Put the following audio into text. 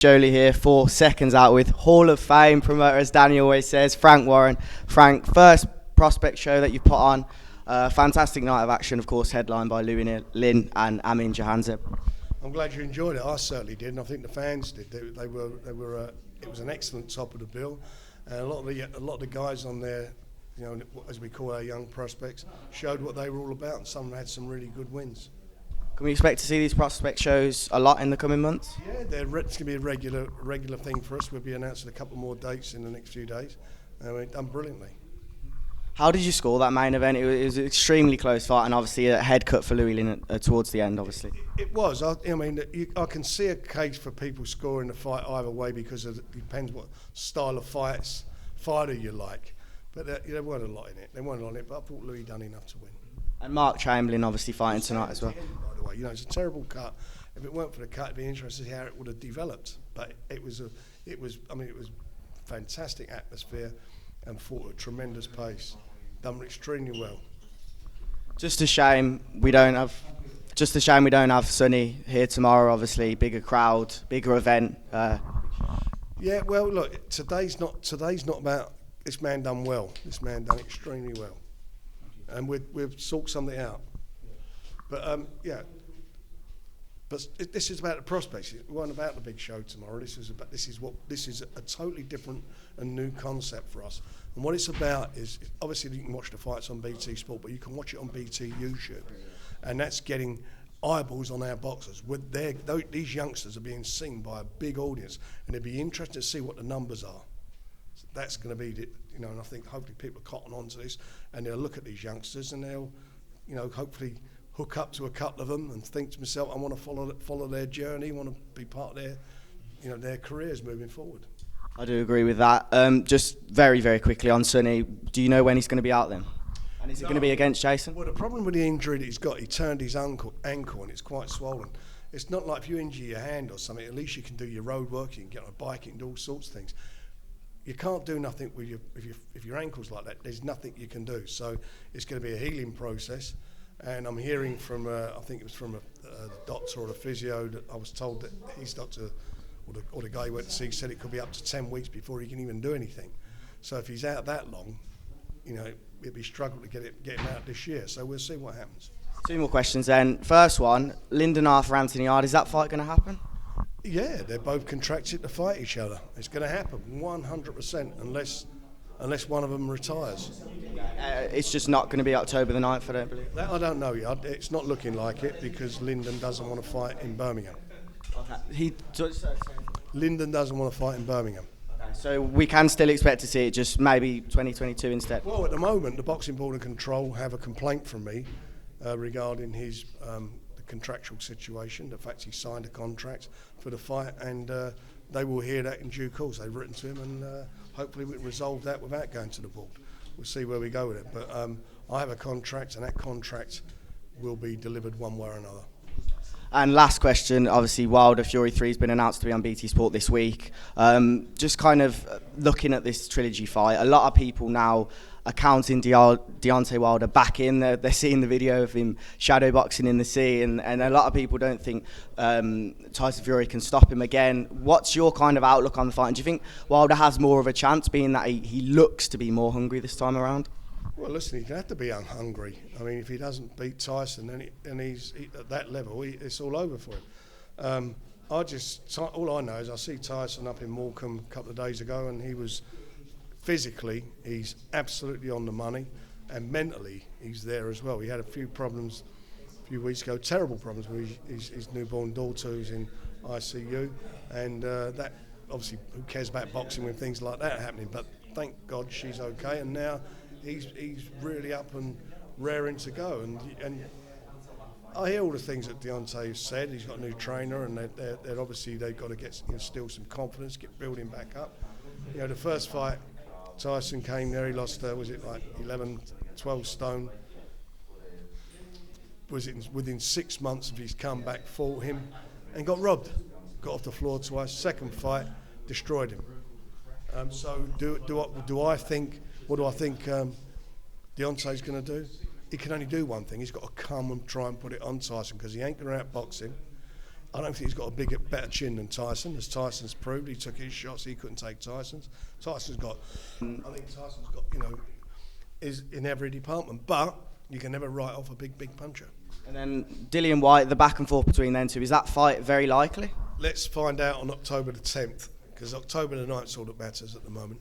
Joe Leigh here for Seconds Out with Hall of Fame promoter, as Danny always says, Frank Warren. Frank, first prospect show that you've put on. Fantastic night of action, of course, headlined by Louis Lynn and Amin Jahanzeb. I'm glad you enjoyed it. I certainly did, and I think the fans did. They were. It was an excellent top of the bill, and a lot of the guys on there, you know, as we call our young prospects, showed what they were all about, and some had some really good wins. Can we expect to see these prospect shows a lot in the coming months? Yeah, it's going to be a regular thing for us. We'll be announcing a couple more dates in the next few days, and we've done brilliantly. How did you score that main event? It was an extremely close fight, and obviously a head cut for Louis Lynn towards the end, obviously. It was. I can see a case for people scoring the fight either way because it depends what style of fighter you like. But there weren't a lot in it. They weren't on it, but I thought Louis done enough to win. And Mark Chamberlain obviously fighting tonight as well. By the way, you know, it's a terrible cut. If it weren't for the cut, it'd be interesting to see how it would have developed. But it was fantastic atmosphere and fought at a tremendous pace. Done extremely well. Just a shame we don't have Sonny here tomorrow. Obviously, bigger crowd, bigger event. Yeah, well, look, today's not about this man done well. This man done extremely well, and we've sorted something out. But But this is about the prospects. It wasn't about the big show tomorrow. This is a totally different and new concept for us. And what it's about is, obviously you can watch the fights on BT Sport, but you can watch it on BT YouTube, and that's getting eyeballs on our boxers. These youngsters are being seen by a big audience, and it'd be interesting to see what the numbers are. So that's going to be, and I think hopefully people are cotton on to this, and they'll look at these youngsters and they'll, hopefully hook up to a couple of them and think to myself, I want to follow their journey, want to be part of their careers moving forward. I do agree with that. Just very, very quickly on Sonny, do you know when he's going to be out then? And is it going to be against Jason? Well, the problem with the injury that he's got, he turned his ankle and it's quite swollen. It's not like if you injure your hand or something, at least you can do your road work, you can get on a bike, you can do all sorts of things. You can't do nothing with if your ankle's like that. There's nothing you can do. So it's going to be a healing process. And I'm hearing from, I think it was from a doctor or a physio, that I was told that his doctor or the guy he went to see said it could be up to 10 weeks before he can even do anything. So if he's out that long, it'd be struggle to get him out this year. So we'll see what happens. Two more questions then. First one, Lyndon Arthur, Anthony Yarde, is that fight going to happen? Yeah, they're both contracted to fight each other. It's going to happen 100% unless one of them retires. It's just not going to be October the 9th, I don't believe. That I don't know yet. It's not looking like it because Lyndon doesn't want to fight in Birmingham. Okay. Lyndon doesn't want to fight in Birmingham. Okay. So we can still expect to see it, just maybe 2022 instead? Well, at the moment, the Boxing Board and Control have a complaint from me regarding his the contractual situation, the fact he signed a contract for the fight, and they will hear that in due course. They've written to him, and hopefully we'll resolve that without going to the board. We'll see where we go with it. But I have a contract, and that contract will be delivered one way or another. And last question, obviously Wilder Fury 3 has been announced to be on BT Sport this week. Just kind of looking at this trilogy fight, a lot of people now are counting Deontay Wilder back in. They're seeing the video of him shadow boxing in the sea, and a lot of people don't think Tyson Fury can stop him again. What's your kind of outlook on the fight? And do you think Wilder has more of a chance, being that he looks to be more hungry this time around? Well, listen, he's going to have to be hungry. I mean, if he doesn't beat Tyson, then he's at that level, it's all over for him. All I know is I see Tyson up in Morecambe a couple of days ago, and he was physically, he's absolutely on the money, and mentally, he's there as well. He had a few problems a few weeks ago, terrible problems with his newborn daughter who's in ICU, and that obviously, who cares about boxing when things like that are happening? But thank God she's okay, and now he's really up and raring to go. And I hear all the things that Deontay said. He's got a new trainer, and they're obviously they've got to get instill some confidence, get building back up. The first fight, Tyson came there. He lost, was it like 11, 12 stone? Was it within 6 months of his comeback? Fought him and got robbed. Got off the floor twice. Second fight, destroyed him. So do I think? What do I think Deontay's going to do? He can only do one thing. He's got to come and try and put it on Tyson, because he ain't going to outbox him. I don't think he's got a better chin than Tyson, as Tyson's proved. He took his shots, he couldn't take Tyson's. I think Tyson's got, is in every department, but you can never write off a big puncher. And then Dillian Whyte, the back and forth between them two, is that fight very likely? Let's find out on October the 10th, because October the 9th is all that matters at the moment.